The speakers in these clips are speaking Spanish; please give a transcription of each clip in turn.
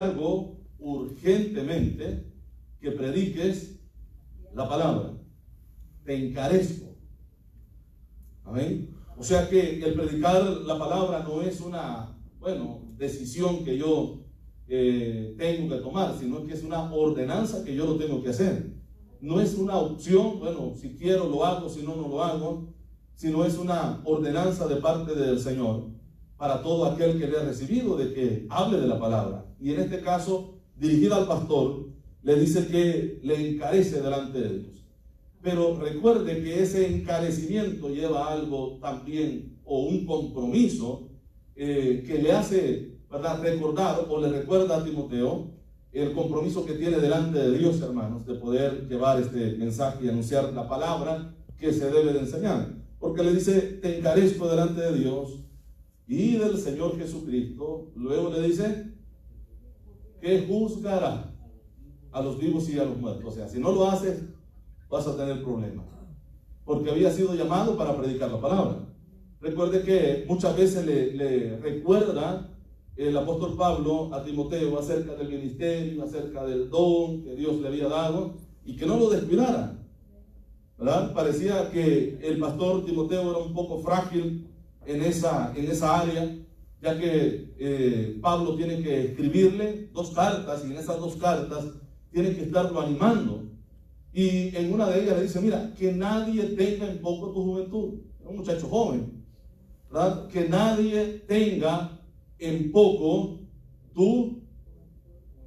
algo urgentemente que prediques la palabra. Te encarezco. Amén. O sea que el predicar la palabra no es una, decisión que yo tengo que tomar, sino que es una ordenanza que yo lo tengo que hacer. No es una opción, si quiero lo hago, si no, no lo hago, sino es una ordenanza de parte del Señor para todo aquel que le ha recibido de que hable de la palabra. Y en este caso, dirigida al pastor, le dice que le encarece delante de Dios. Pero recuerde que ese encarecimiento lleva algo también, o un compromiso que le hace, recordar o le recuerda a Timoteo el compromiso que tiene delante de Dios, hermanos, de poder llevar este mensaje y anunciar la palabra que se debe de enseñar. Porque le dice, te encarezco delante de Dios y del Señor Jesucristo. Luego le dice que juzgará a los vivos y a los muertos. O sea, si no lo haces, vas a tener problemas, porque había sido llamado para predicar la palabra. Recuerde que muchas veces le recuerda el apóstol Pablo a Timoteo acerca del ministerio, acerca del don que Dios le había dado, y que no lo descuidara, ¿verdad? Parecía que el pastor Timoteo era un poco frágil en esa área, ya que Pablo tiene que escribirle 2 cartas, y en esas 2 cartas tiene que estarlo animando. Y en una de ellas le dice, mira, que nadie tenga en poco tu juventud. Era un muchacho joven, ¿verdad? Que nadie tenga en poco tu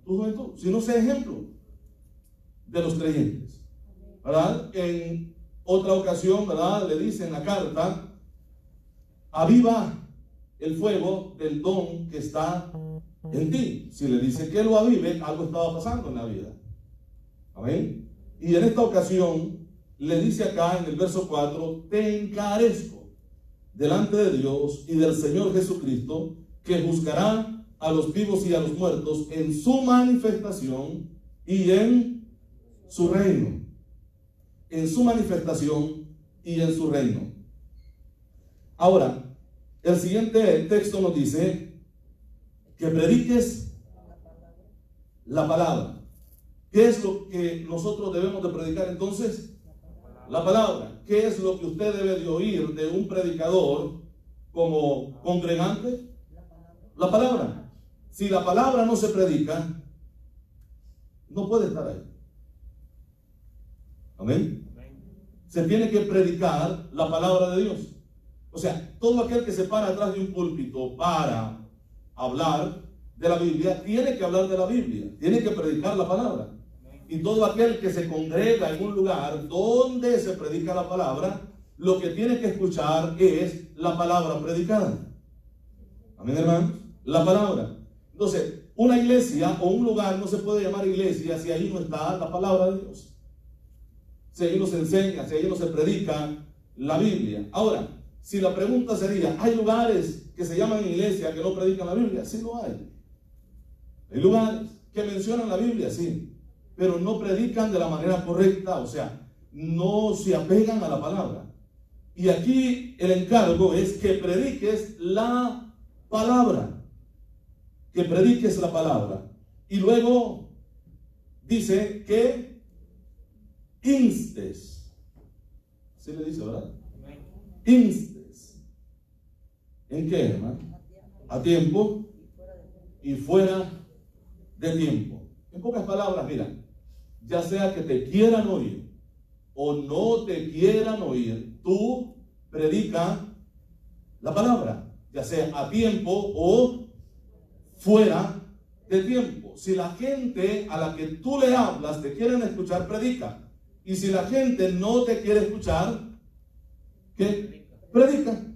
juventud, sino sea ejemplo de los creyentes, ¿verdad? En otra ocasión, ¿verdad?, le dice en la carta, aviva el fuego del don que está en ti. Si le dice que lo avive, algo estaba pasando en la vida. Amén. Y en esta ocasión le dice acá en el verso 4, te encarezco delante de Dios y del Señor Jesucristo, que juzgará a los vivos y a los muertos en su manifestación y en su reino. En su manifestación y en su reino. Ahora, el siguiente texto nos dice que prediques la palabra. ¿Qué es lo que nosotros debemos de predicar entonces? La palabra. ¿Qué es lo que usted debe de oír de un predicador como congregante? La palabra. Si la palabra no se predica, no puede estar ahí. Amén. Se tiene que predicar la palabra de Dios. O sea, todo aquel que se para atrás de un púlpito para hablar de la Biblia, tiene que hablar de la Biblia, tiene que predicar la palabra. Y todo aquel que se congrega en un lugar donde se predica la palabra, lo que tiene que escuchar es la palabra predicada. Amén, hermanos. La palabra. Entonces, una iglesia o un lugar no se puede llamar iglesia si ahí no está la palabra de Dios. Si ahí no se enseña, si ahí no se predica la Biblia. Ahora, si la pregunta sería, ¿hay lugares que se llaman iglesia que no predican la Biblia? Sí lo hay. Hay lugares que mencionan la Biblia, sí, pero no predican de la manera correcta, o sea, no se apegan a la palabra. Y aquí el encargo es que prediques la palabra. Que prediques la palabra. Y luego dice que instes. ¿Sí le dice, verdad? Instes. ¿En qué, hermano? A tiempo y fuera de tiempo. En pocas palabras, mira, ya sea que te quieran oír o no te quieran oír, tú predica la palabra, ya sea a tiempo o fuera de tiempo. Si la gente a la que tú le hablas te quieren escuchar, predica. Y si la gente no te quiere escuchar, ¿qué? Predica.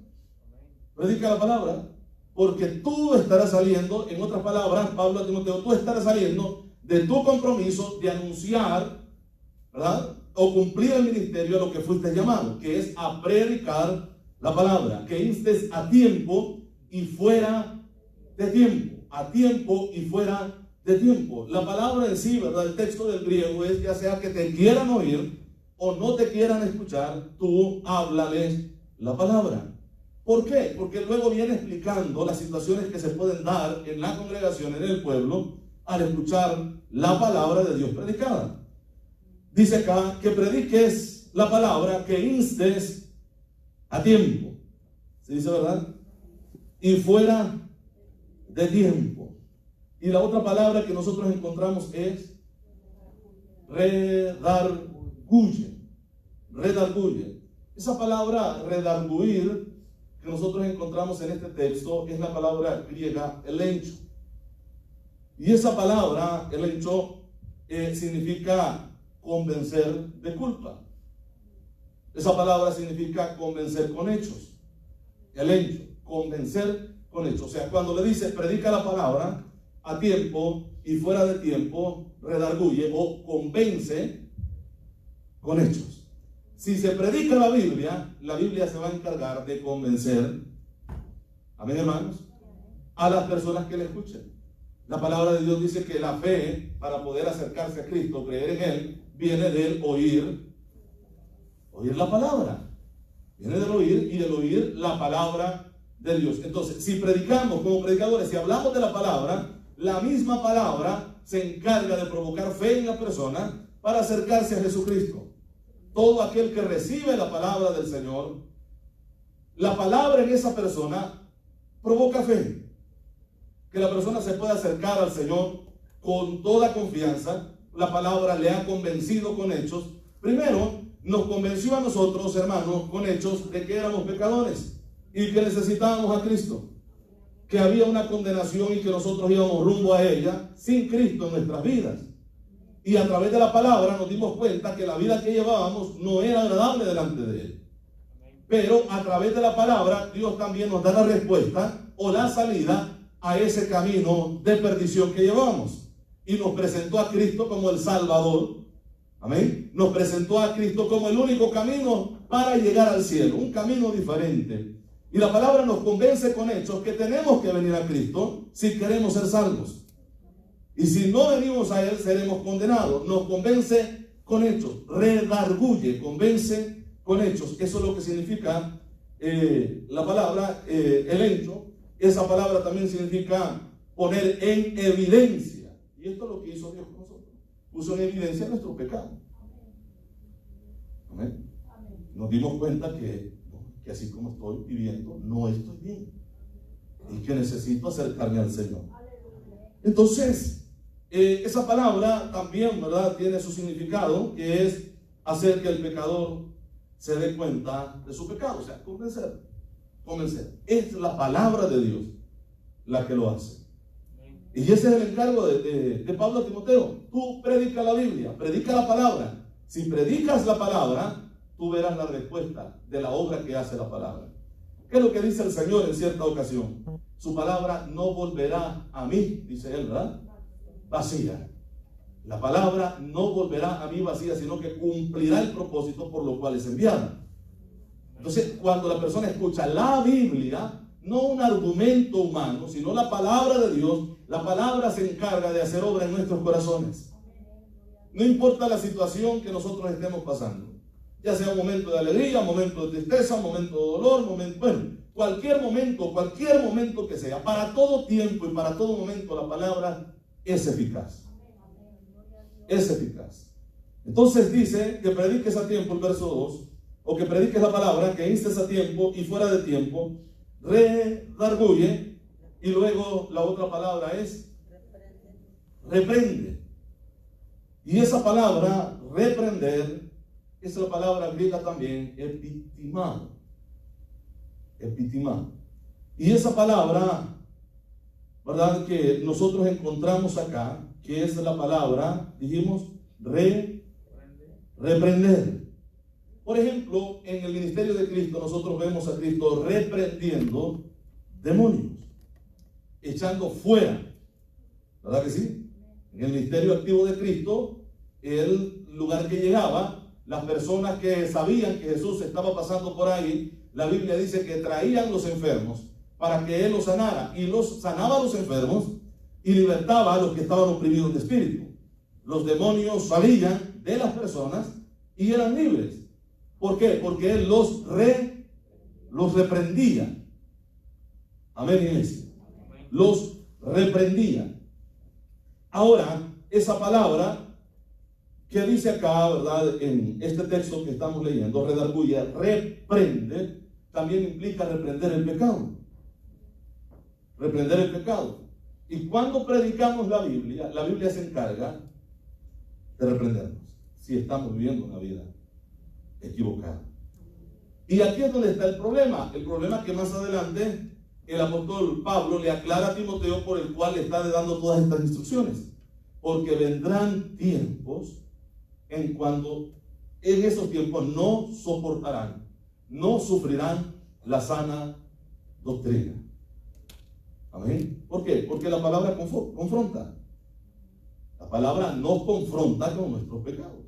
Predica la palabra. Porque tú estarás saliendo, en otras palabras, Pablo a Timoteo, tú estarás saliendo de tu compromiso de anunciar, ¿verdad?, o cumplir el ministerio a lo que fuiste llamado, que es a predicar la palabra, que instes a tiempo y fuera de tiempo. A tiempo y fuera de tiempo. La palabra en sí, ¿verdad?, el texto del griego es, ya sea que te quieran oír o no te quieran escuchar, tú háblales la palabra. ¿Por qué? Porque luego viene explicando las situaciones que se pueden dar en la congregación, en el pueblo, al escuchar la palabra de Dios predicada. Dice acá que prediques la palabra, que instes a tiempo. ¿Se dice verdad? Y fuera de tiempo. Y la otra palabra que nosotros encontramos es redarguye. Redarguye. Esa palabra redarguir que nosotros encontramos en este texto es la palabra griega elencho. Y esa palabra, elencho, significa convencer de culpa. Esa palabra significa convencer con hechos. Elencho, convencer con hechos. O sea, cuando le dice predica la palabra a tiempo y fuera de tiempo, redarguye o convence con hechos. Si se predica la Biblia se va a encargar de convencer, amén hermanos, a las personas que le escuchen. La palabra de Dios dice que la fe, para poder acercarse a Cristo, creer en Él, viene del oír la palabra. Viene del oír y del oír la palabra de Dios. Entonces, si predicamos como predicadores, si hablamos de la palabra, la misma palabra se encarga de provocar fe en la persona para acercarse a Jesucristo. Todo aquel que recibe la palabra del Señor, la palabra en esa persona provoca fe. Que la persona se pueda acercar al Señor con toda confianza. La palabra le ha convencido con hechos. Primero, nos convenció a nosotros, hermanos, con hechos de que éramos pecadores y que necesitábamos a Cristo. Que había una condenación y que nosotros íbamos rumbo a ella sin Cristo en nuestras vidas. Y a través de la palabra nos dimos cuenta que la vida que llevábamos no era agradable delante de Él. Pero a través de la palabra Dios también nos da la respuesta o la salida a ese camino de perdición que llevamos. Y nos presentó a Cristo como el Salvador. Amén. Nos presentó a Cristo como el único camino para llegar al cielo. Un camino diferente. Y la palabra nos convence con hechos que tenemos que venir a Cristo si queremos ser salvos. Y si no venimos a Él, seremos condenados. Nos convence con hechos. Redarguye, convence con hechos. Eso es lo que significa la palabra elencho. Esa palabra también significa poner en evidencia. Y esto es lo que hizo Dios con nosotros. Puso en evidencia nuestro pecado. Amén. Nos dimos cuenta que así como estoy viviendo, no estoy bien. Y que necesito acercarme al Señor. Entonces, esa palabra también, ¿verdad?, tiene su significado, que es hacer que el pecador se dé cuenta de su pecado. O sea, convencer. Es la palabra de Dios la que lo hace. Y ese es el encargo de Pablo a Timoteo. Tú predica la Biblia, predica la palabra. Si predicas la palabra, tú verás la respuesta de la obra que hace la palabra. ¿Qué es lo que dice el Señor en cierta ocasión? Su palabra no volverá a mí, dice Él, ¿verdad? Vacía. La palabra no volverá a mí vacía, sino que cumplirá el propósito por lo cual es enviada. Entonces, cuando la persona escucha la Biblia, no un argumento humano, sino la palabra de Dios, la palabra se encarga de hacer obra en nuestros corazones. No importa la situación que nosotros estemos pasando, ya sea un momento de alegría, un momento de tristeza, un momento de dolor, cualquier momento que sea, para todo tiempo y para todo momento, la palabra es eficaz. Es eficaz. Entonces dice que prediques a tiempo, el verso 2, o que prediques la palabra, que instes a tiempo y fuera de tiempo, redarguye, y luego la otra palabra es reprende. Y esa palabra, reprender, es la palabra griega también, epitimado. Epitimado. Y esa palabra, ¿verdad?, que nosotros encontramos acá, que es la palabra, dijimos, reprender. Por ejemplo, en el ministerio de Cristo, nosotros vemos a Cristo reprendiendo demonios, echando fuera, ¿verdad que sí? En el ministerio activo de Cristo, el lugar que llegaba, las personas que sabían que Jesús estaba pasando por ahí, la Biblia dice que traían los enfermos para que Él los sanara, y los sanaba a los enfermos y libertaba a los que estaban oprimidos de espíritu. Los demonios salían de las personas y eran libres. ¿Por qué? Porque Él los reprendía. Amén, iglesia. Los reprendía. Ahora, esa palabra que dice acá, ¿verdad? En este texto que estamos leyendo, redarguye, reprende, también implica reprender el pecado. Reprender el pecado. Y cuando predicamos la Biblia se encarga de reprendernos si estamos viviendo una vida equivocada. Y aquí es donde está el problema. El problema que más adelante el apóstol Pablo le aclara a Timoteo, por el cual le está dando todas estas instrucciones. Porque vendrán tiempos en esos tiempos no soportarán, no sufrirán la sana doctrina. Amén. ¿Por qué? Porque la palabra confronta. La palabra nos confronta con nuestros pecados.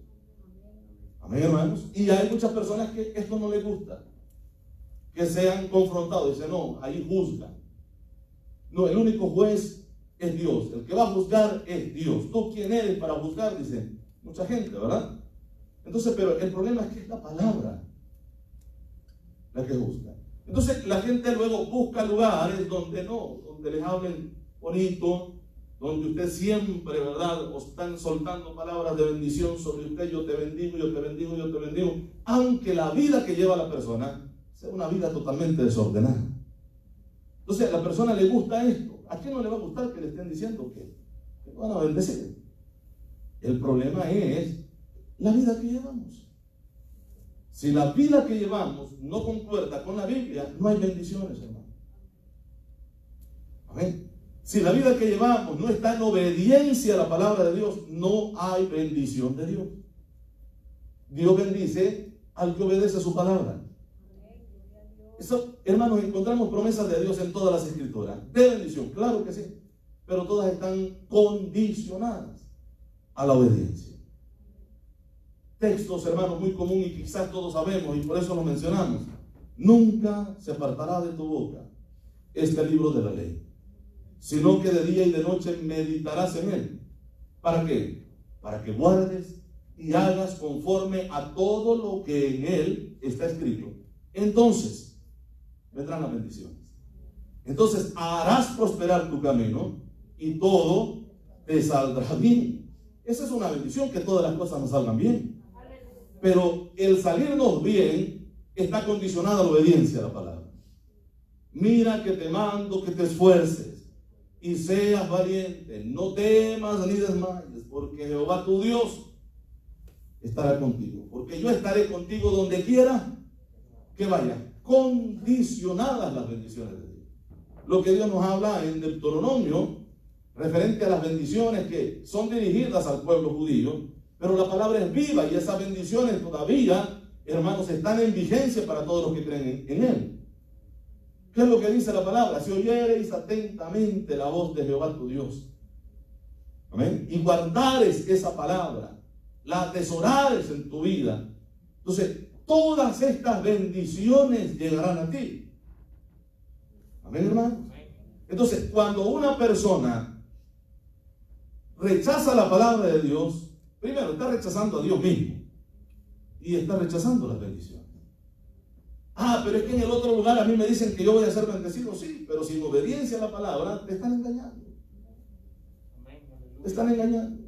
Amén, hermanos. Y hay muchas personas que esto no les gusta, que sean confrontados. Dicen, no, ahí juzgan. No, el único juez es Dios. El que va a juzgar es Dios. ¿Tú quién eres para juzgar? Dicen mucha gente, ¿verdad? Entonces, pero el problema es que es la palabra la que juzga. Entonces, la gente luego busca lugares donde les hablen bonito, donde usted siempre, ¿verdad?, os están soltando palabras de bendición sobre usted. Yo te bendigo, yo te bendigo, yo te bendigo. Aunque la vida que lleva la persona sea una vida totalmente desordenada. Entonces, a la persona le gusta esto. ¿A quién no le va a gustar que le estén diciendo que van a bendecir? El problema es la vida que llevamos. Si la vida que llevamos no concuerda con la Biblia, no hay bendiciones, hermano. Amén. Si la vida que llevamos no está en obediencia a la palabra de Dios, no hay bendición de Dios. Dios bendice al que obedece a su palabra. Eso, hermanos, encontramos promesas de Dios en todas las escrituras. De bendición, claro que sí. Pero todas están condicionadas a la obediencia. Textos, hermanos, muy común y quizás todos sabemos, y por eso lo mencionamos. Nunca se apartará de tu boca este libro de la ley, sino que de día y de noche meditarás en él. ¿Para qué? Para que guardes y hagas conforme a todo lo que en él está escrito. Entonces vendrán las bendiciones. Entonces harás prosperar tu camino y todo te saldrá bien. Esa es una bendición, que todas las cosas nos salgan bien. Pero el salirnos bien está condicionado a la obediencia a la palabra. Mira que te mando que te esfuerces y seas valiente, no temas ni desmayes, porque Jehová tu Dios estará contigo. Porque yo estaré contigo donde quiera que vaya. Condicionadas las bendiciones de Dios. Lo que Dios nos habla en Deuteronomio referente a las bendiciones que son dirigidas al pueblo judío, pero la palabra es viva y esas bendiciones todavía, hermanos, están en vigencia para todos los que creen en él. ¿Qué es lo que dice la palabra? Si oyereis atentamente la voz de Jehová tu Dios, amén, y guardares esa palabra, la atesorares en tu vida, entonces todas estas bendiciones llegarán a ti. Amén, hermanos. Entonces, cuando una persona rechaza la palabra de Dios, primero está rechazando a Dios mismo y está rechazando las bendiciones. Pero es que en el otro lugar a mí me dicen que yo voy a ser bendecido. Sí, pero sin obediencia a la palabra te están engañando. Te están engañando.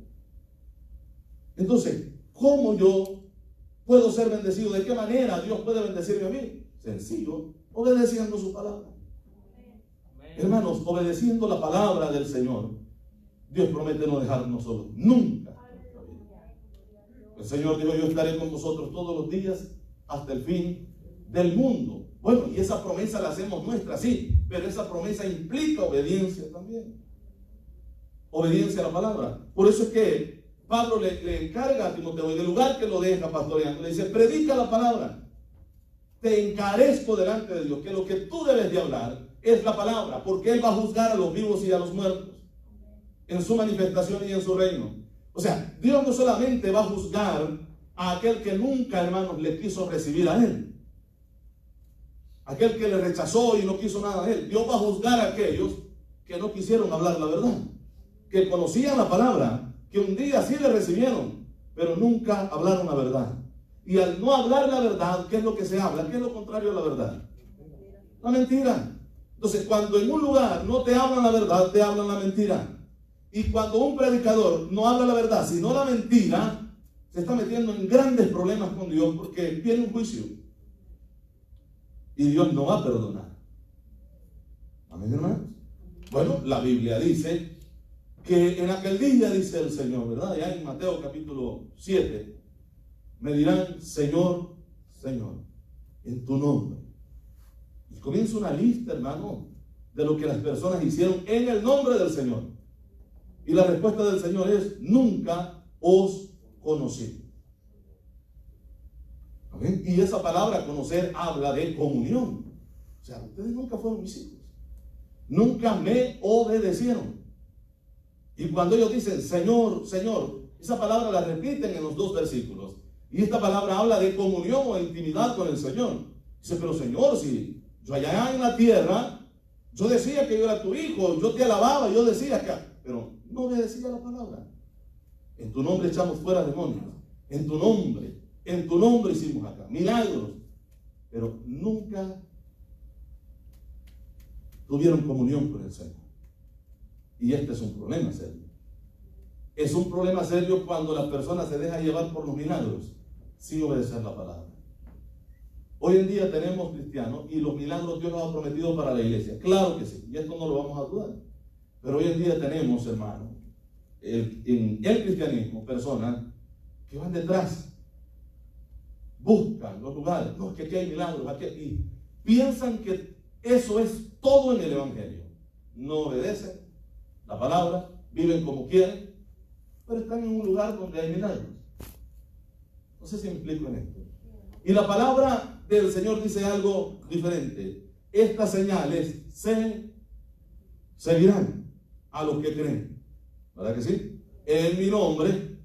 Entonces, ¿cómo yo puedo ser bendecido? ¿De qué manera Dios puede bendecirme a mí? Sencillo, obedeciendo su palabra. Hermanos, obedeciendo la palabra del Señor, Dios promete no dejarnos solos nunca. El Señor dijo, yo estaré con vosotros todos los días hasta el fin del mundo. Bueno, y esa promesa la hacemos nuestra, sí, pero esa promesa implica obediencia también. Obediencia a la palabra. Por eso es que Pablo le encarga a Timoteo, en el lugar que lo deja pastoreando, le dice, predica la palabra. Te encarezco delante de Dios que lo que tú debes de hablar es la palabra, porque Él va a juzgar a los vivos y a los muertos en su manifestación y en su reino. O sea, Dios no solamente va a juzgar a aquel que nunca, hermanos, le quiso recibir a Él, aquel que le rechazó y no quiso nada de Él. Dios va a juzgar a aquellos que no quisieron hablar la verdad, que conocían la palabra, que un día sí le recibieron, pero nunca hablaron la verdad. Y al no hablar la verdad, ¿qué es lo que se habla? ¿Qué es lo contrario a la verdad? La mentira. Entonces, cuando en un lugar no te hablan la verdad, te hablan la mentira. Y cuando un predicador no habla la verdad, sino la mentira, se está metiendo en grandes problemas con Dios porque viene un juicio. Y Dios no va a perdonar. Amén, hermanos. Bueno, la Biblia dice que en aquel día, dice el Señor, ¿verdad? Ya en Mateo capítulo 7, me dirán, Señor, Señor, en tu nombre. Y comienza una lista, hermano, de lo que las personas hicieron en el nombre del Señor. Y la respuesta del Señor es, nunca os conocí. ¿Amén? Y esa palabra conocer habla de comunión. O sea, ustedes nunca fueron mis hijos. Nunca me obedecieron. Y cuando ellos dicen, Señor, Señor, esa palabra la repiten en los dos versículos. Y esta palabra habla de comunión o intimidad con el Señor. Dice, pero Señor, si yo allá en la tierra, yo decía que yo era tu hijo, yo te alababa, yo decía que... Pero no obedecía la palabra. En tu nombre echamos fuera demonios. En tu nombre hicimos acá milagros. Pero nunca tuvieron comunión con el Señor. Y este es un problema serio. Es un problema serio cuando la persona se deja llevar por los milagros sin obedecer la palabra. Hoy en día tenemos cristianos y los milagros Dios nos ha prometido para la iglesia. Claro que sí, y esto no lo vamos a dudar. Pero hoy en día tenemos, hermano, en el cristianismo, personas que van detrás, buscan los lugares. No, que aquí hay milagros, aquí, y piensan que eso es todo en el evangelio. No obedecen la palabra, viven como quieren, pero están en un lugar donde hay milagros. No sé si me explico en esto. Y la palabra del Señor dice algo diferente. Estas señales se seguirán a los que creen. ¿Verdad que sí? En mi nombre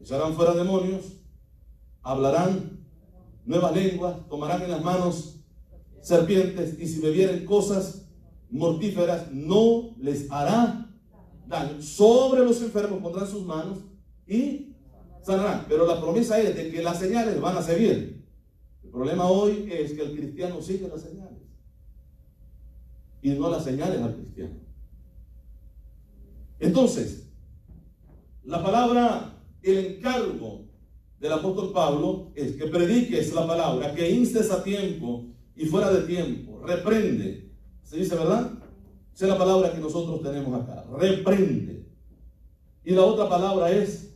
echarán fuera demonios, hablarán nuevas lenguas, tomarán en las manos serpientes, y si bebieren cosas mortíferas no les hará daño. Sobre los enfermos pondrán sus manos y sanarán. Pero la promesa es de que las señales van a seguir. El problema hoy es que el cristiano sigue las señales y no las señales al cristiano. Entonces, la palabra, el encargo del apóstol Pablo es que prediques la palabra, que instes a tiempo y fuera de tiempo, reprende. ¿Se dice, verdad? Esa es la palabra que nosotros tenemos acá, reprende. Y la otra palabra es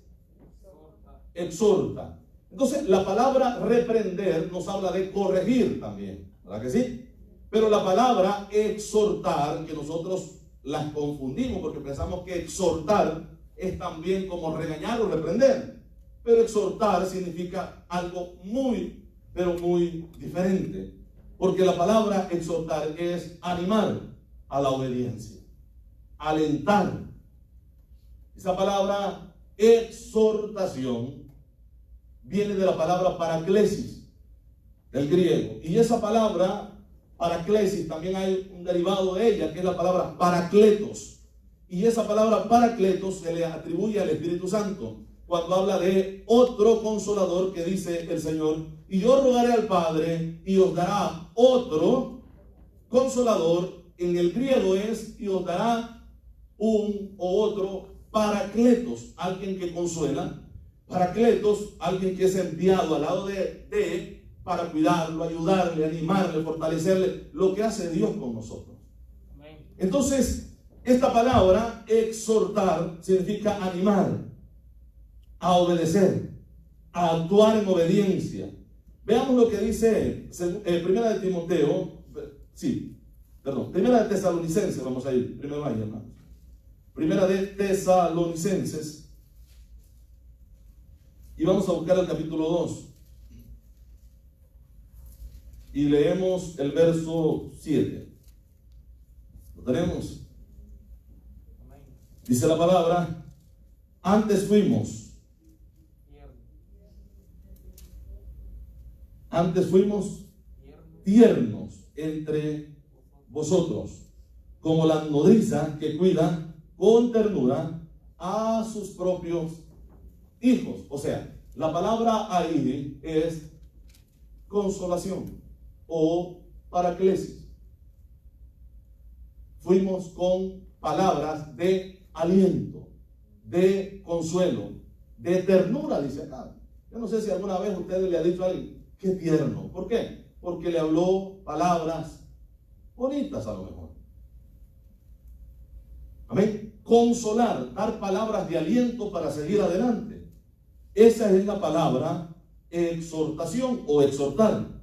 exhorta. Entonces, la palabra reprender nos habla de corregir también, ¿verdad que sí? Pero la palabra exhortar, que nosotros las confundimos porque pensamos que exhortar es también como regañar o reprender. Pero exhortar significa algo muy, pero muy diferente. Porque la palabra exhortar es animar a la obediencia, alentar. Esa palabra exhortación viene de la palabra paraklesis, del griego. Y esa palabra paraklesis también hay un derivado de ella, que es la palabra parakletos. Y esa palabra parakletos se le atribuye al Espíritu Santo cuando habla de otro consolador, que dice el Señor, y yo rogaré al Padre y os dará otro consolador. En el griego es, y os dará un o otro parakletos, alguien que consuela. Parakletos, alguien que es enviado al lado de para cuidarlo, ayudarle, animarle, fortalecerle, lo que hace Dios con nosotros. Entonces, esta palabra exhortar significa animar a obedecer, a actuar en obediencia. Veamos lo que dice Primera de Timoteo, Primera de Tesalonicenses, vamos a ir primero ahí, hermanos. Primera de Tesalonicenses, y vamos a buscar el capítulo 2. Y leemos el verso 7. ¿Lo tenemos? Dice la palabra, antes fuimos tiernos entre vosotros, como la nodriza que cuida con ternura a sus propios hijos. O sea, la palabra ahí es consolación o paraklesis. Fuimos con palabras de aliento, de consuelo, de ternura, dice acá. Yo no sé si alguna vez usted le ha dicho a alguien, qué tierno. ¿Por qué? Porque le habló palabras bonitas a lo mejor. Amén. Consolar, dar palabras de aliento para seguir adelante. Esa es la palabra exhortación o exhortar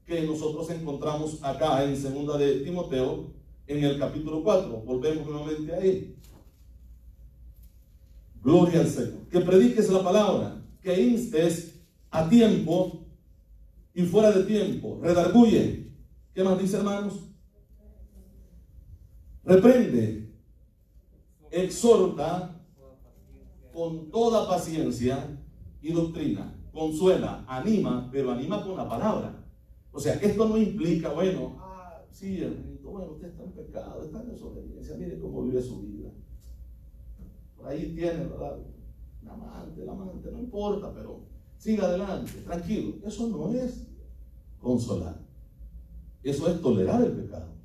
que nosotros encontramos acá en 2 de Timoteo en el capítulo 4. Volvemos nuevamente ahí. Gloria al Señor. Que prediques la palabra, que instes a tiempo y fuera de tiempo. Redarguye. ¿Qué más dice, hermanos? Reprende, exhorta con toda paciencia y doctrina. Consuela, anima, pero anima con la palabra. O sea, esto no implica, bueno, sí, hermanito, bueno, usted está en pecado, está en desobediencia, mire cómo vive su vida. Por ahí tiene, ¿verdad? La amante, no importa, pero siga adelante, tranquilo. Eso no es consolar. Eso es tolerar el pecado.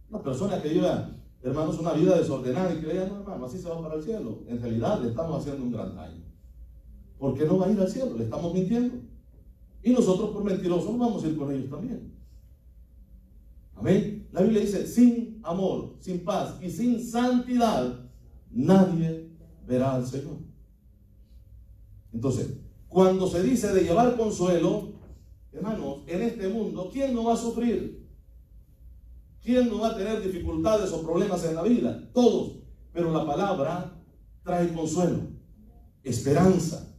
Una persona que lleva, hermanos, una vida desordenada y cree, no, hermano, así se va para el cielo. En realidad le estamos haciendo un gran daño. ¿Por qué no va a ir al cielo? Le estamos mintiendo. Y nosotros por mentirosos vamos a ir con ellos también. Amén. La Biblia dice, sin amor, sin paz y sin santidad, nadie verá al Señor. Entonces, cuando se dice de llevar consuelo, hermanos, en este mundo, ¿quién no va a sufrir? ¿Quién no va a tener dificultades o problemas en la vida? Todos. Pero la palabra trae consuelo, esperanza.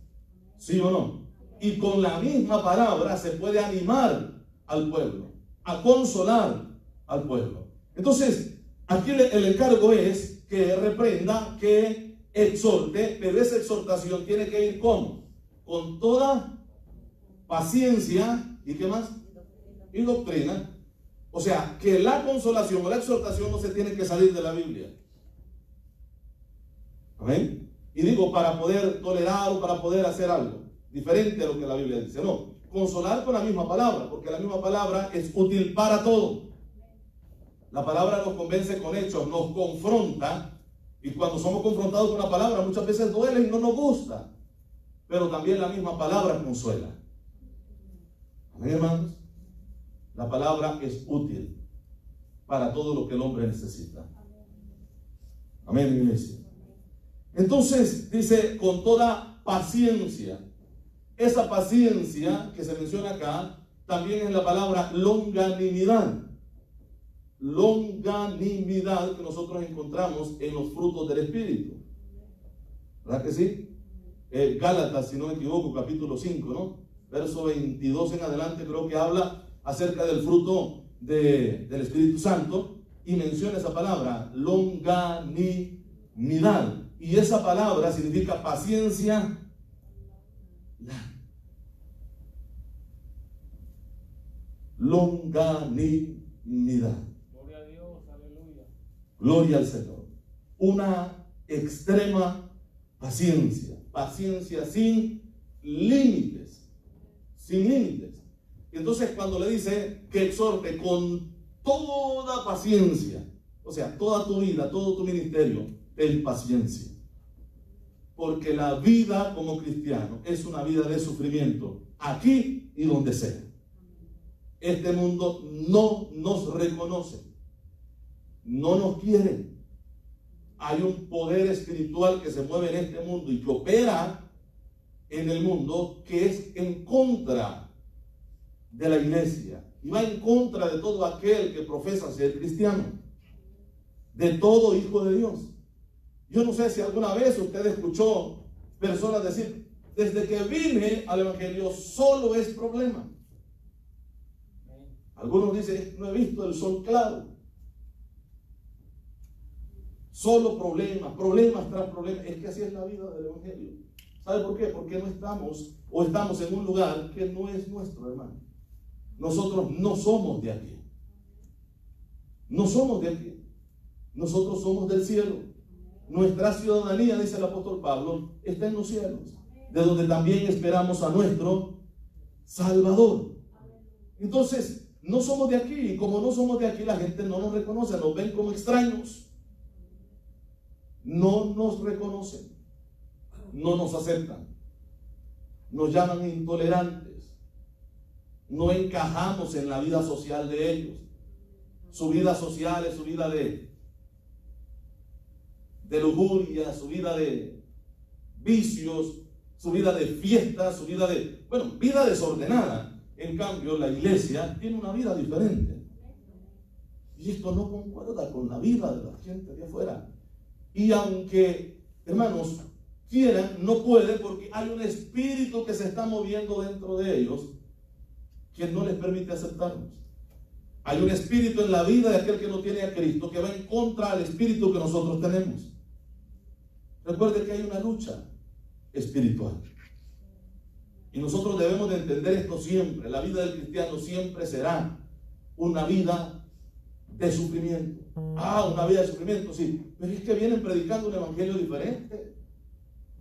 ¿Sí o no? Y con la misma palabra se puede animar al pueblo, a consolar al pueblo. Entonces, aquí el encargo es que reprenda, que exhorte, pero esa exhortación tiene que ir ¿cómo? Con toda paciencia, ¿y qué más? Y doctrina. O sea, que la consolación o la exhortación no se tiene que salir de la Biblia. ¿Amén? Y digo, para poder tolerar o para poder hacer algo diferente a lo que la Biblia dice. No, consolar con la misma palabra, porque la misma palabra es útil para todo. La palabra nos convence con hechos, nos confronta, y cuando somos confrontados con la palabra muchas veces duele y no nos gusta, pero también la misma palabra consuela. Amén, hermanos. La palabra es útil para todo lo que el hombre necesita. Amén, iglesia. Entonces dice, con toda paciencia. Esa paciencia que se menciona acá también es la palabra longanimidad. Longanimidad que nosotros encontramos en los frutos del Espíritu. ¿Verdad que sí? Gálatas, si no me equivoco, capítulo 5, ¿no? Verso 22 en adelante, creo que habla acerca del fruto del Espíritu Santo y menciona esa palabra, longanimidad. Y esa palabra significa paciencia. Longanimidad. Gloria a Dios, aleluya. Gloria al Señor. Una extrema paciencia. Paciencia sin límites. Sin límites. Entonces cuando le dice que exhorte con toda paciencia, o sea, toda tu vida, todo tu ministerio, en paciencia. Porque la vida como cristiano es una vida de sufrimiento, aquí y donde sea. Este mundo no nos reconoce, no nos quiere. Hay un poder espiritual que se mueve en este mundo y que opera en el mundo, que es en contra de la iglesia y va en contra de todo aquel que profesa ser cristiano, de todo hijo de Dios. Yo no sé si alguna vez usted escuchó personas decir, desde que vine al evangelio solo es problema. Algunos dicen, no he visto el sol claro. Solo problemas, problemas tras problemas. Es que así es la vida del evangelio. ¿Sabe por qué? Porque no estamos o estamos en un lugar que no es nuestro, hermano. Nosotros no somos de aquí. No somos de aquí. Nosotros somos del cielo. Nuestra ciudadanía, dice el apóstol Pablo, está en los cielos, de donde también esperamos a nuestro Salvador. Entonces, no somos de aquí, y como no somos de aquí, la gente no nos reconoce, nos ven como extraños. no nos reconocen, no nos aceptan, nos llaman intolerantes, no encajamos en la vida social de ellos. Su vida social es su vida de lujuria, su vida de vicios, su vida de fiestas, su vida vida desordenada. En cambio, la iglesia tiene una vida diferente. Y esto no concuerda con la vida de la gente de afuera. Y aunque, hermanos, quieran, no puede, porque hay un espíritu que se está moviendo dentro de ellos que no les permite aceptarnos. Hay un espíritu en la vida de aquel que no tiene a Cristo que va en contra del espíritu que nosotros tenemos. Recuerde que hay una lucha espiritual. Y nosotros debemos de entender esto siempre. La vida del cristiano siempre será una vida de sufrimiento. Una vida de sufrimiento, sí. Pero es que vienen predicando un evangelio diferente.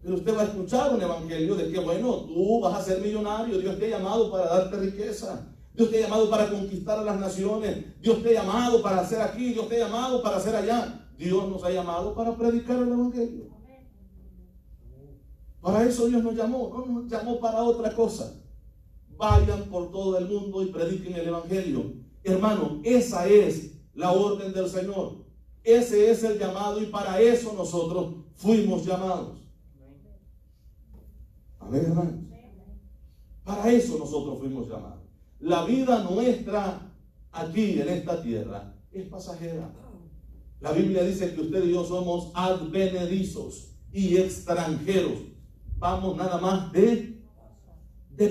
Pero usted va a escuchar un evangelio de que, bueno, tú vas a ser millonario. Dios te ha llamado para darte riqueza. Dios te ha llamado para conquistar a las naciones. Dios te ha llamado para hacer aquí. Dios te ha llamado para hacer allá. Dios nos ha llamado para predicar el evangelio. Para eso Dios nos llamó. No nos llamó para otra cosa. Vayan por todo el mundo y prediquen el evangelio. Hermano, esa es la orden del Señor. Ese es el llamado y para eso nosotros fuimos llamados. Amén, hermanos. Para eso nosotros fuimos llamados. La vida nuestra aquí en esta tierra es pasajera. La Biblia dice que usted y yo somos advenedizos y extranjeros. Vamos nada más de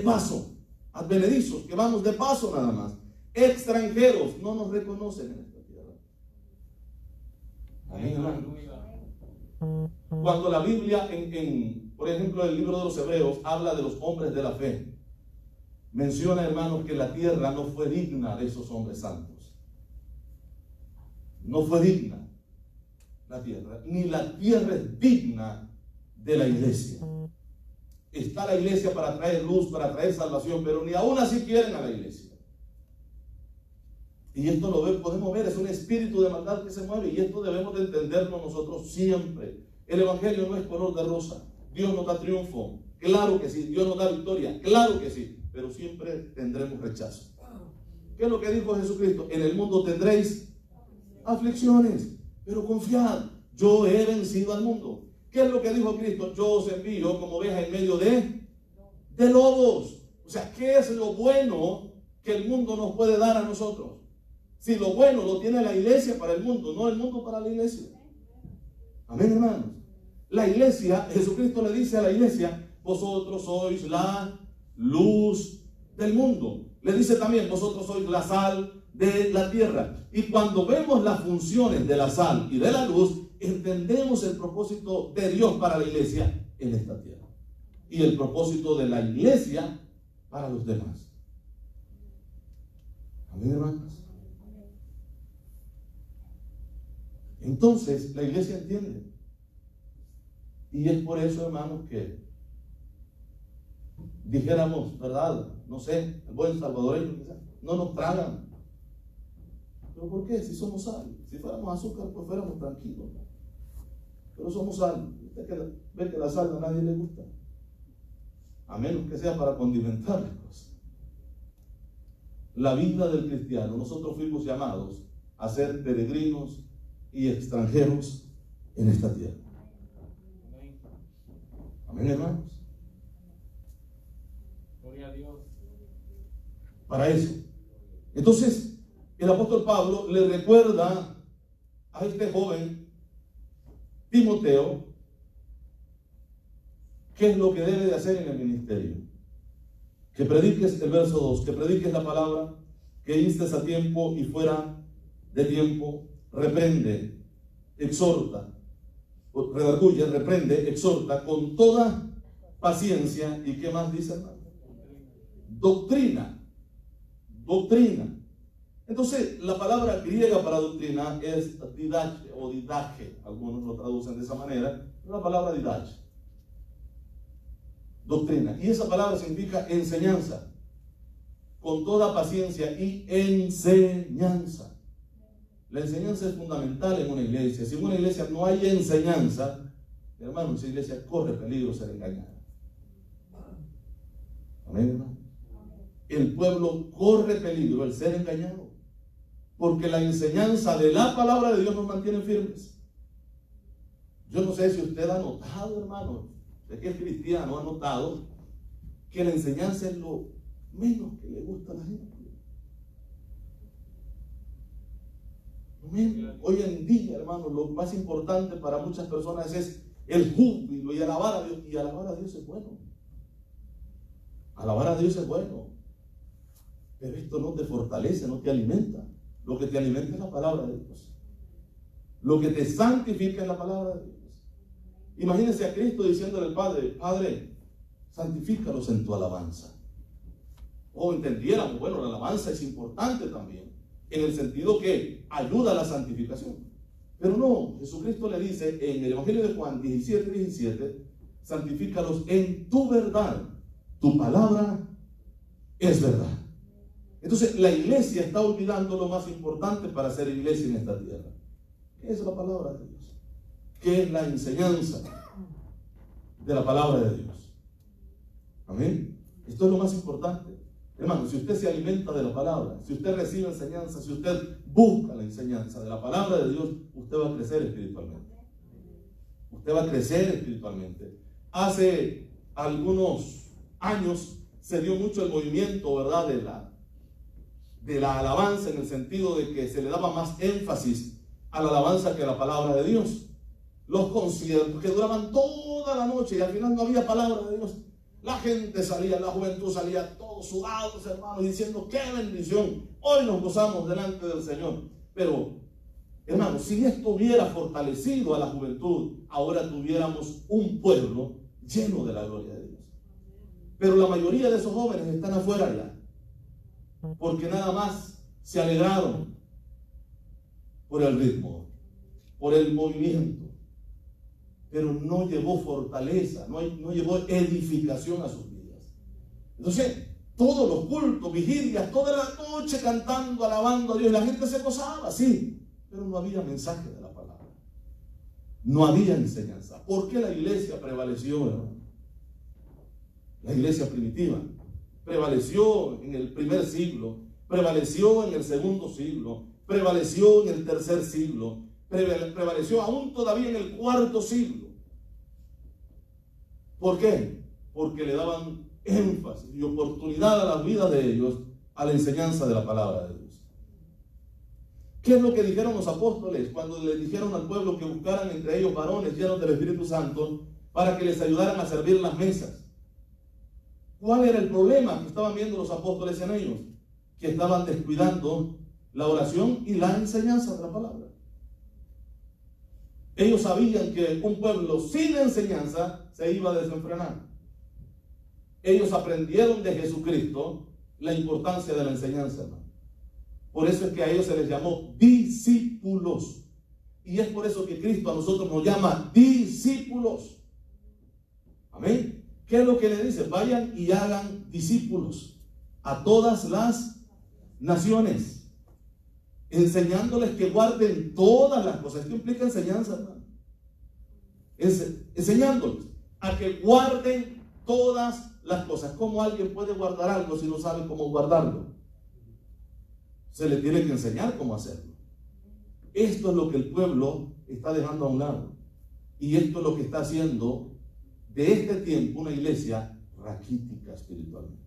paso. Advenedizos, que vamos de paso nada más. Extranjeros, no nos reconocen en esta tierra. Amén, hermanos. Cuando la Biblia, por ejemplo, el libro de los Hebreos, habla de los hombres de la fe, menciona, hermanos, que la tierra no fue digna de esos hombres santos. No fue digna la tierra, ni la tierra es digna de la iglesia. Está la iglesia para traer luz, para traer salvación, pero ni aún así quieren a la iglesia. Y esto podemos ver, es un espíritu de maldad que se mueve, y esto debemos de entenderlo nosotros siempre. El evangelio no es color de rosa. Dios nos da triunfo, claro que sí. Dios nos da victoria, claro que sí. Pero siempre tendremos rechazo. ¿Qué es lo que dijo Jesucristo? En el mundo tendréis aflicciones, pero confiad, yo he vencido al mundo. ¿Qué es lo que dijo Cristo? Yo os envío como ovejas en medio de lobos. O sea, ¿qué es lo bueno que el mundo nos puede dar a nosotros? Si lo bueno lo tiene la iglesia para el mundo, no el mundo para la iglesia. Amén, hermanos. La iglesia, Jesucristo le dice a la iglesia, vosotros sois la luz del mundo. Le dice también, vosotros sois la sal de la tierra. Y cuando vemos las funciones de la sal y de la luz, entendemos el propósito de Dios para la iglesia en esta tierra. Y el propósito de la iglesia para los demás. Amén, hermanos. Entonces, la iglesia entiende. Y es por eso, hermanos, que dijéramos, ¿verdad? No sé, el buen salvadoreño, quizás, no nos tragan. ¿Pero por qué? Si somos sal. Si fuéramos azúcar, pues fuéramos tranquilos. Pero somos sal. Usted ve que la sal a nadie le gusta. A menos que sea para condimentar las cosas. La vida del cristiano, nosotros fuimos llamados a ser peregrinos y extranjeros en esta tierra. Amén, hermanos. Gloria a Dios. Para eso. Entonces, el apóstol Pablo le recuerda a este joven Timoteo qué es lo que debe de hacer en el ministerio. Que prediques, el verso 2, que prediques la palabra, que instes a tiempo y fuera de tiempo, reprende, exhorta, redarguye, reprende, exhorta con toda paciencia. ¿Y qué más dice, hermano? Doctrina. Doctrina. Entonces, la palabra griega para doctrina es didache o didache. Algunos lo traducen de esa manera. La palabra didache. Doctrina. Y esa palabra significa enseñanza. Con toda paciencia y enseñanza. La enseñanza es fundamental en una iglesia. Si en una iglesia no hay enseñanza, hermano, esa iglesia corre peligro de ser engañada. Amén, hermano. El pueblo corre peligro el ser engañado, porque la enseñanza de la palabra de Dios nos mantiene firmes. Yo no sé si usted ha notado, hermano, de que es cristiano, ha notado que la enseñanza es lo menos que le gusta a la gente. Hoy en día, hermano, lo más importante para muchas personas es el júbilo y alabar a Dios. Y alabar a Dios es bueno. Alabar a Dios es bueno. Pero esto no te fortalece, no te alimenta. Lo que te alimenta es la palabra de Dios. Lo que te santifica es la palabra de Dios. Imagínense a Cristo diciéndole al Padre: Padre, santifícalos en tu alabanza. O entendiéramos, bueno, la alabanza es importante también, en el sentido que ayuda a la santificación. Pero no, Jesucristo le dice en el Evangelio de Juan 17:17, santifícalos en tu verdad, tu palabra es verdad. Entonces la iglesia está olvidando lo más importante para ser iglesia en esta tierra. ¿Qué es la palabra de Dios? ¿Qué es la enseñanza de la palabra de Dios? Amén. Esto es lo más importante. Hermano, si usted se alimenta de la palabra, si usted recibe enseñanza, si usted busca la enseñanza de la palabra de Dios, usted va a crecer espiritualmente. Usted va a crecer espiritualmente. Hace algunos años se dio mucho el movimiento, ¿verdad?, de la alabanza, en el sentido de que se le daba más énfasis a la alabanza que a la palabra de Dios. Los conciertos que duraban toda la noche y al final no había palabra de Dios. La gente salía, la juventud salía todos sudados, hermanos, diciendo: ¡qué bendición! Hoy nos gozamos delante del Señor. Pero, hermanos, si esto hubiera fortalecido a la juventud, ahora tuviéramos un pueblo lleno de la gloria de Dios. Pero la mayoría de esos jóvenes están afuera ya, porque nada más se alegraron por el ritmo, por el movimiento, pero no llevó fortaleza, no llevó edificación a sus vidas. Entonces, todos los cultos, vigilias, toda la noche cantando, alabando a Dios, la gente se gozaba, sí, pero no había mensaje de la palabra, no había enseñanza. ¿Por qué la iglesia prevaleció, hermano? La iglesia primitiva prevaleció en el primer siglo, prevaleció en el segundo siglo, prevaleció en el tercer siglo, prevaleció aún todavía en el cuarto siglo. ¿Por qué? Porque le daban énfasis y oportunidad a las vidas de ellos a la enseñanza de la palabra de Dios. ¿Qué es lo que dijeron los apóstoles cuando le dijeron al pueblo que buscaran entre ellos varones llenos del Espíritu Santo para que les ayudaran a servir las mesas? ¿Cuál era el problema que estaban viendo los apóstoles en ellos? Que estaban descuidando la oración y la enseñanza de la palabra. Ellos sabían que un pueblo sin enseñanza se iba a desenfrenar. Ellos aprendieron de Jesucristo la importancia de la enseñanza, hermano. Por eso es que a ellos se les llamó discípulos. Y es por eso que Cristo a nosotros nos llama discípulos. Amén. ¿Qué es lo que le dice? Vayan y hagan discípulos a todas las naciones, enseñándoles que guarden todas las cosas. ¿Qué implica enseñanza, hermano? Enseñándoles a que guarden todas las cosas. ¿Cómo alguien puede guardar algo si no sabe cómo guardarlo? Se le tiene que enseñar cómo hacerlo. Esto es lo que el pueblo está dejando a un lado. Y esto es lo que está haciendo de este tiempo una iglesia raquítica espiritualmente.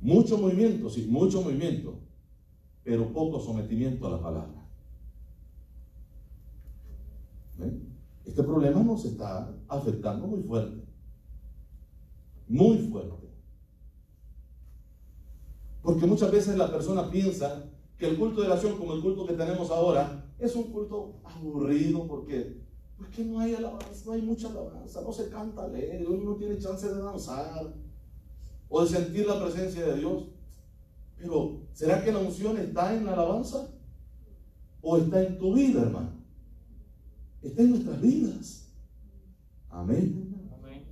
Mucho movimiento, sí, mucho movimiento, pero poco sometimiento a la palabra. ¿Ven? Este problema nos está afectando muy fuerte. Muy fuerte. Porque muchas veces la persona piensa que el culto de oración, como el culto que tenemos ahora, es un culto aburrido porque no hay alabanza, no hay mucha alabanza, no se canta alegre, uno no tiene chance de danzar o de sentir la presencia de Dios. Pero, ¿será que la unción está en la alabanza? ¿O está en tu vida, hermano? Está en nuestras vidas. Amén. Amén.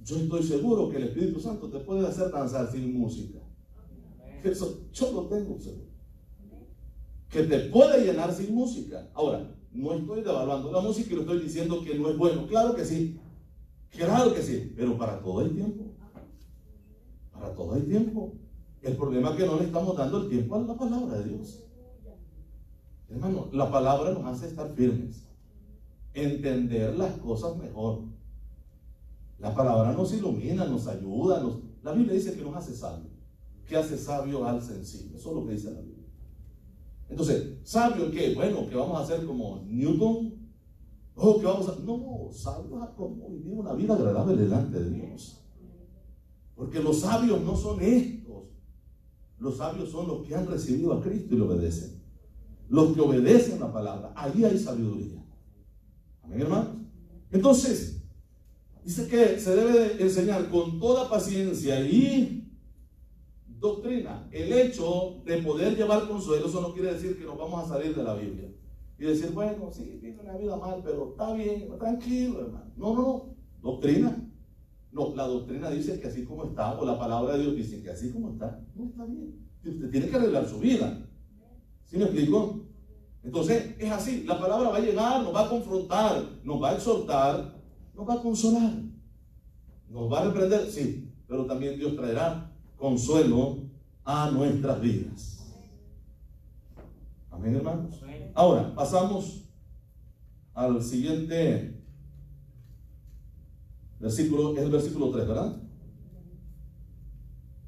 Yo estoy seguro que el Espíritu Santo te puede hacer danzar sin música. Amén. Eso yo lo tengo seguro. que te puede llenar sin música. Ahora, no estoy devaluando la música y lo estoy diciendo que no es bueno. Claro que sí, pero para todo hay tiempo. Para todo hay tiempo. El problema es que no le estamos dando el tiempo a la palabra de Dios. Hermano, la palabra nos hace estar firmes, entender las cosas mejor. La palabra nos ilumina, nos ayuda. La Biblia dice que nos hace sabio. Que hace sabio al sensible. Eso es lo que dice la Biblia. Entonces, ¿sabio qué? Bueno, que vamos a hacer como Newton. Que vamos a... No, sabio a como vivir una vida agradable delante de Dios. Porque los sabios no son estos. Los sabios son los que han recibido a Cristo y le obedecen. Los que obedecen la palabra. Ahí hay sabiduría. Amén, hermanos. Entonces, dice que se debe enseñar con toda paciencia y doctrina. El hecho de poder llevar consuelo, eso no quiere decir que nos vamos a salir de la Biblia y decir, bueno, sí, vive una vida mal, pero está bien, tranquilo, hermano. No. Doctrina. No, la doctrina dice que así como está, o la palabra de Dios dice que así como está, no está bien. Usted tiene que arreglar su vida. ¿Sí me explico? Entonces, es así. La palabra va a llegar, nos va a confrontar, nos va a exhortar, nos va a consolar, nos va a reprender, sí, pero también Dios traerá consuelo a nuestras vidas. Amén, hermanos. Ahora, pasamos al siguiente versículo, es el versículo 3, ¿verdad?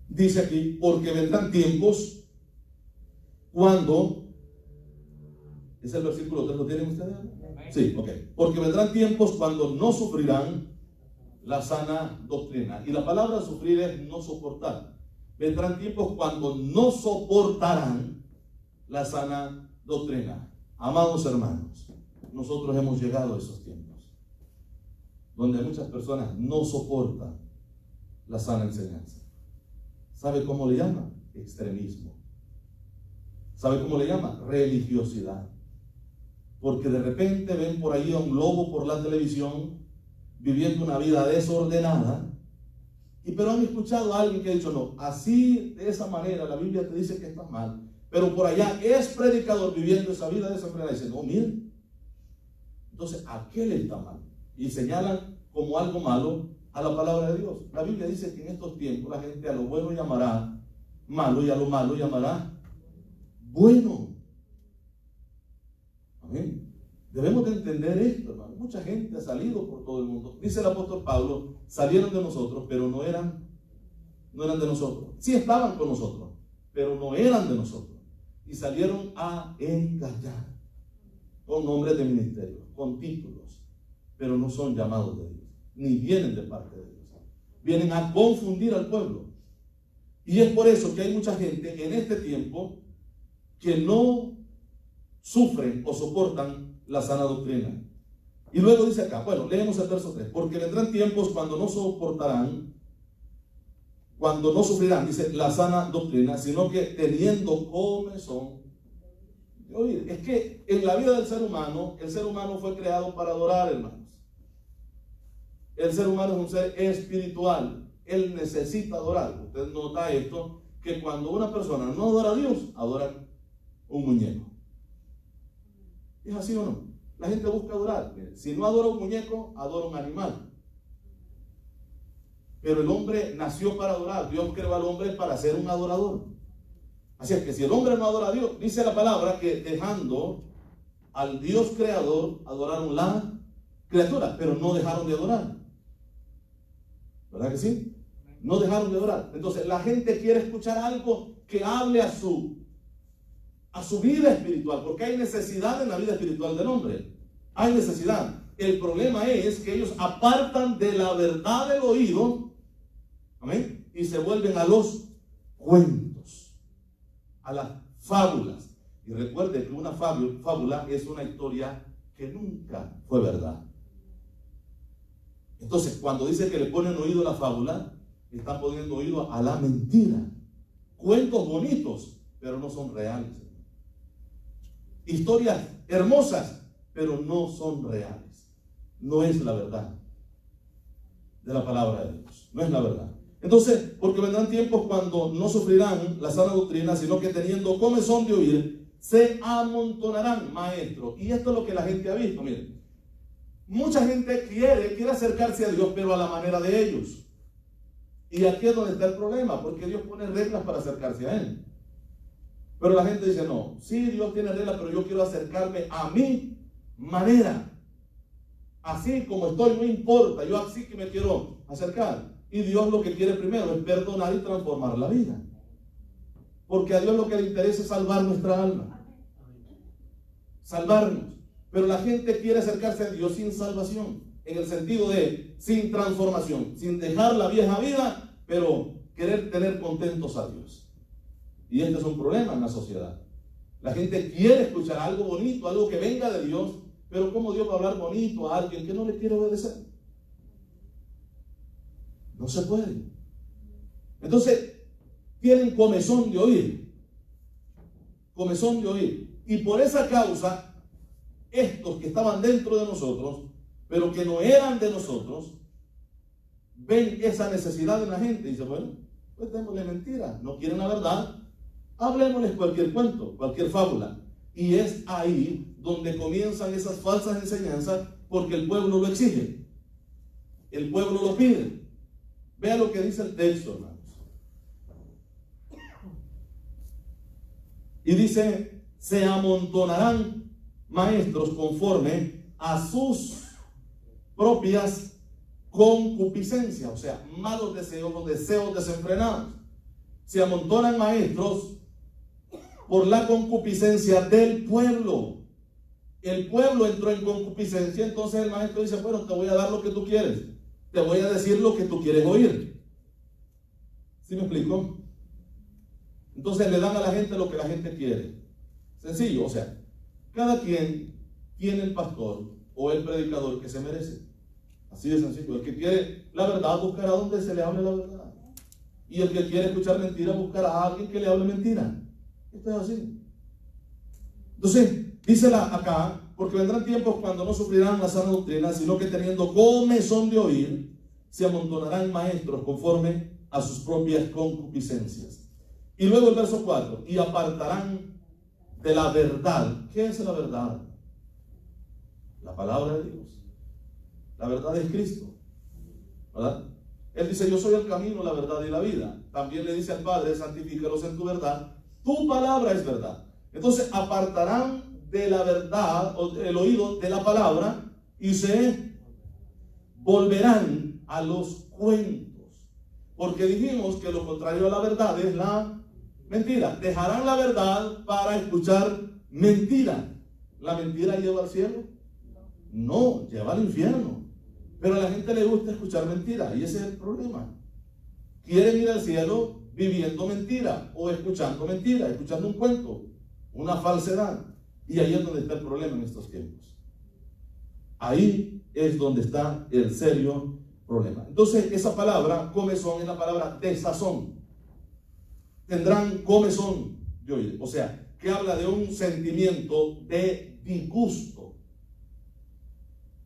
Dice aquí, porque vendrán tiempos cuando... ¿Es el versículo 3? ¿Lo tienen ustedes? Sí, ok. Porque vendrán tiempos cuando no sufrirán la sana doctrina. Y la palabra sufrir es no soportar. Vendrán tiempos cuando no soportarán la sana doctrina. Amados hermanos, nosotros hemos llegado a esos tiempos donde muchas personas no soportan la sana enseñanza. ¿Sabe cómo le llama? Extremismo. ¿Sabe cómo le llama? Religiosidad. Porque de repente ven por ahí a un lobo por la televisión viviendo una vida desordenada, pero han escuchado a alguien que ha dicho, no, así, de esa manera, la Biblia te dice que estás mal, pero por allá es predicador viviendo esa vida desordenada y dice, no, miren, entonces aquel está mal, y señalan como algo malo a la palabra de Dios. La Biblia dice que en estos tiempos la gente a lo bueno llamará malo y a lo malo llamará bueno. Amén. Debemos de entender esto, hermano. Mucha gente ha salido por todo el mundo. Dice el apóstol Pablo, salieron de nosotros, pero no eran de nosotros. Sí estaban con nosotros, pero no eran de nosotros. Y salieron a engañar con nombres de ministerio, con títulos, pero no son llamados de Dios, ni vienen de parte de Dios. Vienen a confundir al pueblo. Y es por eso que hay mucha gente en este tiempo que no sufren o soportan la sana doctrina. Y luego dice acá, bueno, leemos el verso 3, porque vendrán tiempos cuando no soportarán, cuando no sufrirán, dice, la sana doctrina, sino que teniendo comezón de oír. Es que en la vida del ser humano, el ser humano fue creado para adorar, hermanos. El ser humano es un ser espiritual, él necesita adorar. Usted nota esto, que cuando una persona no adora a Dios, adora un muñeco. ¿Es así o no? La gente busca adorar. Si no adora un muñeco, adora un animal. Pero el hombre nació para adorar. Dios creó al hombre para ser un adorador. Así es que si el hombre no adora a Dios, dice la palabra que dejando al Dios creador, adoraron la criatura, pero no dejaron de adorar. ¿Verdad que sí? No dejaron de adorar. Entonces la gente quiere escuchar algo que hable a su vida espiritual, porque hay necesidad en la vida espiritual del hombre. Hay necesidad. El problema es que ellos apartan de la verdad del oído, amén, y se vuelven a los cuentos, a las fábulas. Y recuerde que una fábula es una historia que nunca fue verdad. Entonces, cuando dice que le ponen oído a la fábula, están poniendo oído a la mentira. Cuentos bonitos, pero no son reales. Historias hermosas, pero no son reales. No es la verdad de la palabra de Dios. No es la verdad. Entonces, porque vendrán tiempos cuando no sufrirán la sana doctrina, sino que teniendo comezón de oír, se amontonarán maestros. Y esto es lo que la gente ha visto. Miren, mucha gente quiere acercarse a Dios, pero a la manera de ellos. Y aquí es donde está el problema, porque Dios pone reglas para acercarse a Él. Pero la gente dice, no, sí, Dios tiene reglas, pero yo quiero acercarme a mi manera. Así como estoy, no importa, yo así que me quiero acercar. Y Dios lo que quiere primero es perdonar y transformar la vida. Porque a Dios lo que le interesa es salvar nuestra alma. Salvarnos. Pero la gente quiere acercarse a Dios sin salvación. En el sentido de sin transformación. Sin dejar la vieja vida, pero querer tener contentos a Dios. Y este es un problema en la sociedad. La gente quiere escuchar algo bonito, algo que venga de Dios. Pero ¿cómo Dios va a hablar bonito a alguien que no le quiere obedecer? No se puede. Entonces, tienen comezón de oír. Comezón de oír. Y por esa causa, estos que estaban dentro de nosotros, pero que no eran de nosotros, ven esa necesidad de la gente y dicen, bueno, pues démosle mentira. No quieren la verdad, hablemosles cualquier cuento, cualquier fábula. Y es ahí donde comienzan esas falsas enseñanzas, porque el pueblo lo exige. El pueblo lo pide. Vea lo que dice el texto, hermanos. Y dice, se amontonarán maestros conforme a sus propias concupiscencias, o sea, malos deseos, los deseos desenfrenados. Se amontonan maestros por la concupiscencia del pueblo. El pueblo entró en concupiscencia, entonces el maestro dice, bueno, te voy a dar lo que tú quieres. Te voy a decir lo que tú quieres oír. ¿Sí me explico? Entonces le dan a la gente lo que la gente quiere. Sencillo, o sea, cada quien tiene el pastor o el predicador que se merece. Así de sencillo. El que quiere la verdad buscará donde se le hable la verdad. Y el que quiere escuchar mentira buscará a alguien que le hable mentira. Esto es así. Entonces, dísela acá, porque vendrán tiempos cuando no sufrirán la sana doctrina, sino que teniendo comezón de oír, se amontonarán maestros conforme a sus propias concupiscencias. Y luego el verso 4, y apartarán de la verdad. ¿Qué es la verdad? La palabra de Dios. La verdad es Cristo, ¿verdad? Él dice, yo soy el camino, la verdad y la vida. También le dice al Padre, santifícalos en tu verdad. Tu palabra es verdad. Entonces apartarán de la verdad, o el oído de la palabra, y se volverán a los cuentos. Porque dijimos que lo contrario a la verdad es la mentira. Dejarán la verdad para escuchar mentira. ¿La mentira lleva al cielo? No, lleva al infierno. Pero a la gente le gusta escuchar mentira, y ese es el problema. Quieren ir al cielo viviendo mentira o escuchando mentira, escuchando un cuento, una falsedad. Y ahí es donde está el problema en estos tiempos. Ahí es donde está el serio problema. Entonces, esa palabra, comezón, es la palabra desazón. Tendrán comezón de oír. O sea, que habla de un sentimiento de disgusto.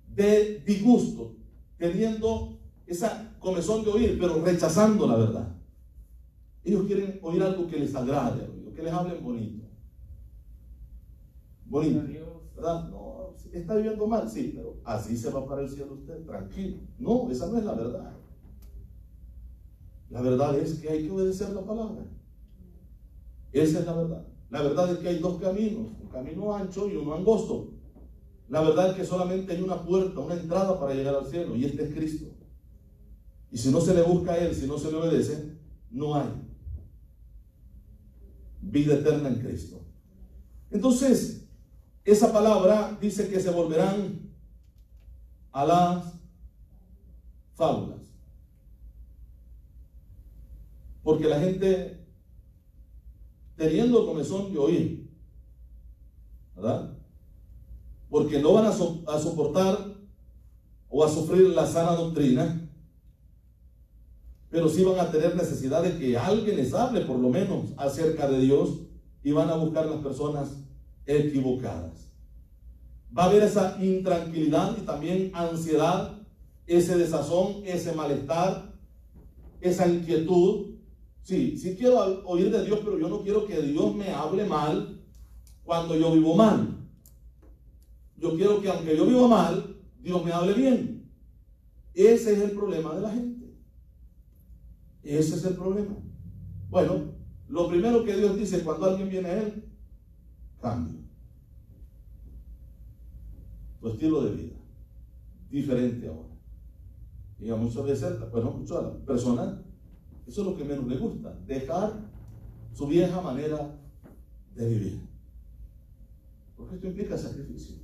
De disgusto. Teniendo esa comezón de oír, pero rechazando la verdad. Ellos quieren oír algo que les agrade, que les hablen bonito. Bonito, ¿verdad? No, está viviendo mal, sí, pero así se va para el cielo usted, tranquilo. No, esa no es la verdad. La verdad es que hay que obedecer la palabra. Esa es la verdad. La verdad es que hay dos caminos, un camino ancho y uno angosto. La verdad es que solamente hay una puerta, una entrada para llegar al cielo, y este es Cristo. Y si no se le busca a Él, si no se le obedece, no hay vida eterna en Cristo. Entonces, esa palabra dice que se volverán a las fábulas. Porque la gente, teniendo comezón de oír, ¿verdad? Porque no van a soportar o a sufrir la sana doctrina, pero sí van a tener necesidad de que alguien les hable por lo menos acerca de Dios, y van a buscar las personas equivocadas. Va a haber esa intranquilidad y también ansiedad, ese desazón, ese malestar, esa inquietud. Sí quiero oír de Dios, pero yo no quiero que Dios me hable mal, cuando yo vivo mal. Yo quiero que aunque yo viva mal, Dios me hable bien. Ese es el problema de la gente. Ese es el problema. Bueno, lo primero que Dios dice cuando alguien viene a Él, cambia tu estilo de vida, diferente ahora. Y a muchas veces, bueno, muchas a las personas, eso es lo que menos les gusta, dejar su vieja manera de vivir. Porque esto implica sacrificio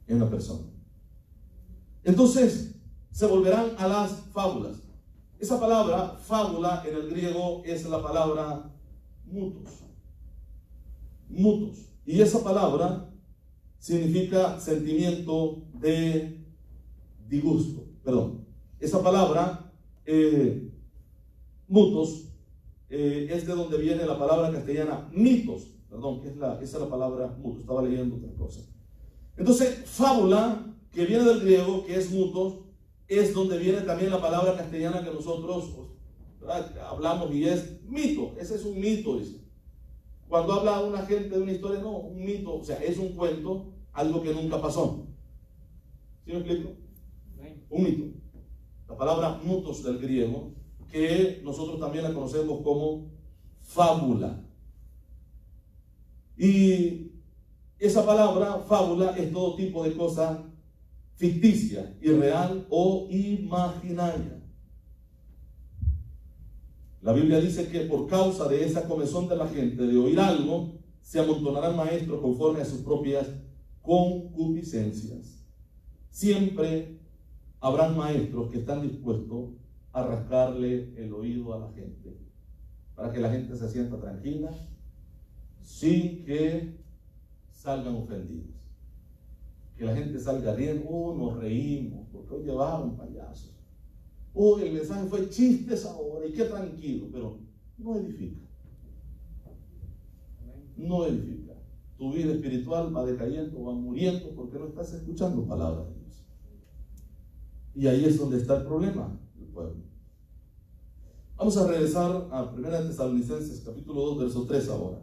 en la persona. Entonces, se volverán a las fábulas. Esa palabra, fábula, en el griego es la palabra mutos. Mutos. Y esa palabra significa sentimiento de disgusto. Perdón. Esa palabra, mutos, es de donde viene la palabra castellana mitos. Perdón, esa es la palabra mutos. Estaba leyendo otra cosa. Entonces, fábula, que viene del griego, que es mutos, es donde viene también la palabra castellana que nosotros, ¿verdad?, hablamos, y es mito. Ese es un mito, dice. Cuando habla una gente de una historia, no, un mito, o sea, es un cuento, algo que nunca pasó. ¿Sí me explico? Un mito. La palabra mutos del griego, que nosotros también la conocemos como fábula. Y esa palabra, fábula, es todo tipo de cosa ficticia, irreal o imaginaria. La Biblia dice que por causa de esa comezón de la gente de oír algo, se amontonarán maestros conforme a sus propias concupiscencias. Siempre habrán maestros que están dispuestos a rascarle el oído a la gente, para que la gente se sienta tranquila, sin que salgan ofendidos. Que la gente salga riendo, nos reímos, porque hoy llevaron payasos. El mensaje fue chistes ahora, y qué tranquilo, pero no edifica. No edifica. Tu vida espiritual va decayendo, va muriendo, porque no estás escuchando palabras de Dios. Y ahí es donde está el problema del pueblo. Vamos a regresar a 1 Tesalonicenses, capítulo 2, verso 3 ahora.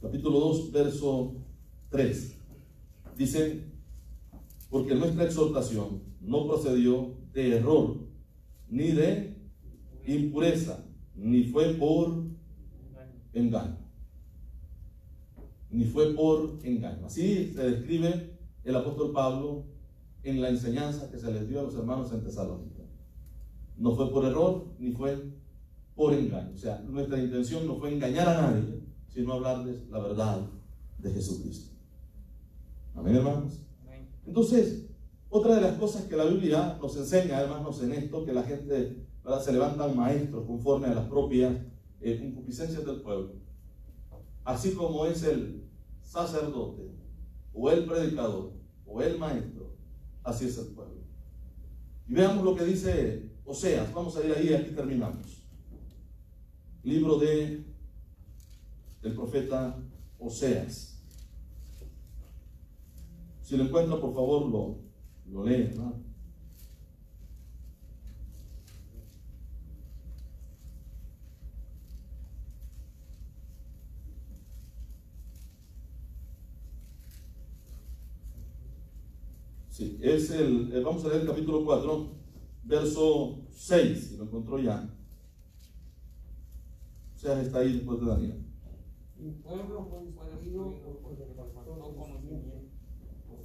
Capítulo 2, verso 3. Dice, porque nuestra exhortación no procedió de error, ni de impureza, ni fue por engaño. Ni fue por engaño. Así se describe el apóstol Pablo en la enseñanza que se les dio a los hermanos en Tesalónica. No fue por error, ni fue por engaño. O sea, nuestra intención no fue engañar a nadie, sino hablarles la verdad de Jesucristo. Amén, hermanos. Entonces, otra de las cosas que la Biblia nos enseña, hermanos, en esto, que la gente, ¿verdad?, se levantan maestros conforme a las propias concupiscencias del pueblo. Así como es el sacerdote, o el predicador, o el maestro, así es el pueblo. Y veamos lo que dice Oseas. Vamos a ir ahí, aquí terminamos. Libro de el profeta Oseas. Si lo encuentra, por favor, lo lee, ¿no? Sí, es vamos a leer el capítulo 4, verso 6, si lo encontró ya. Oseas está ahí después de Daniel. Mi pueblo fue destruido porque le faltó conocimiento.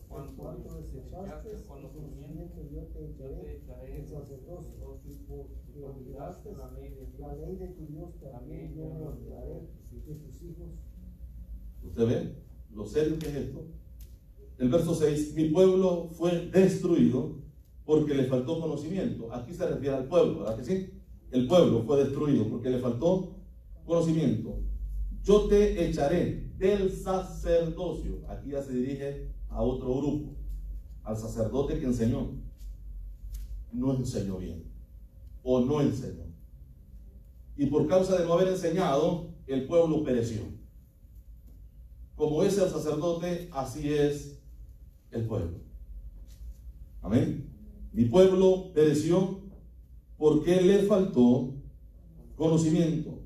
Por cuanto desechaste el conocimiento, yo te echaré el sacerdocio, y olvidaste la ley de tu Dios, también yo me olvidaré de tus hijos. ¿Usted ve lo serio que es esto? El verso 6, mi pueblo fue destruido porque le faltó conocimiento. Aquí se refiere al pueblo, ¿verdad que sí? El pueblo fue destruido porque le faltó conocimiento. Yo te echaré del sacerdocio. Aquí ya se dirige a otro grupo, al sacerdote que enseñó. No enseñó bien, o no enseñó. Y por causa de no haber enseñado, el pueblo pereció. Como es el sacerdote, así es el pueblo. Amén. Mi pueblo pereció porque le faltó conocimiento.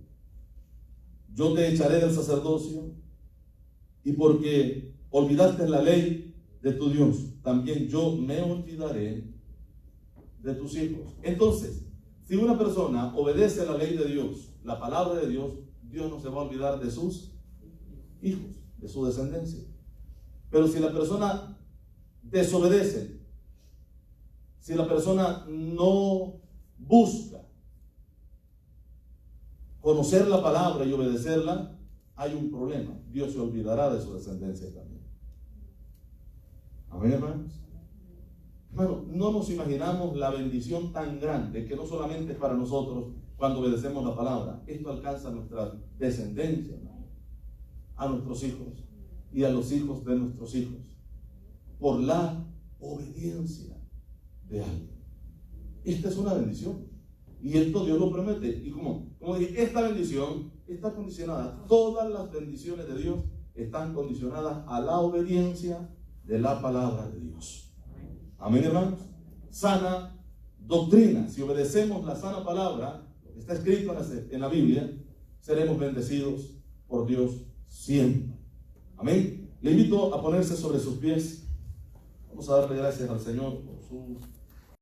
Yo te echaré del sacerdocio, y porque olvidaste la ley de tu Dios, también yo me olvidaré de tus hijos. Entonces, si una persona obedece a la ley de Dios, la palabra de Dios, Dios no se va a olvidar de sus hijos, de su descendencia. Pero si la persona desobedece, si la persona no busca conocer la palabra y obedecerla, hay un problema. Dios se olvidará de su descendencia también. Amén, hermanos. Hermano, no nos imaginamos la bendición tan grande que no solamente es para nosotros cuando obedecemos la palabra. Esto alcanza a nuestra descendencia, hermano, a nuestros hijos y a los hijos de nuestros hijos, por la obediencia de alguien. Esta es una bendición. Y esto Dios lo promete. Y como dije, esta bendición está condicionada. Todas las bendiciones de Dios están condicionadas a la obediencia de la palabra de Dios. Amén, hermanos. Sana doctrina. Si obedecemos la sana palabra, lo que está escrito en la Biblia, seremos bendecidos por Dios siempre. Amén. Le invito a ponerse sobre sus pies. Vamos a darle gracias al Señor por su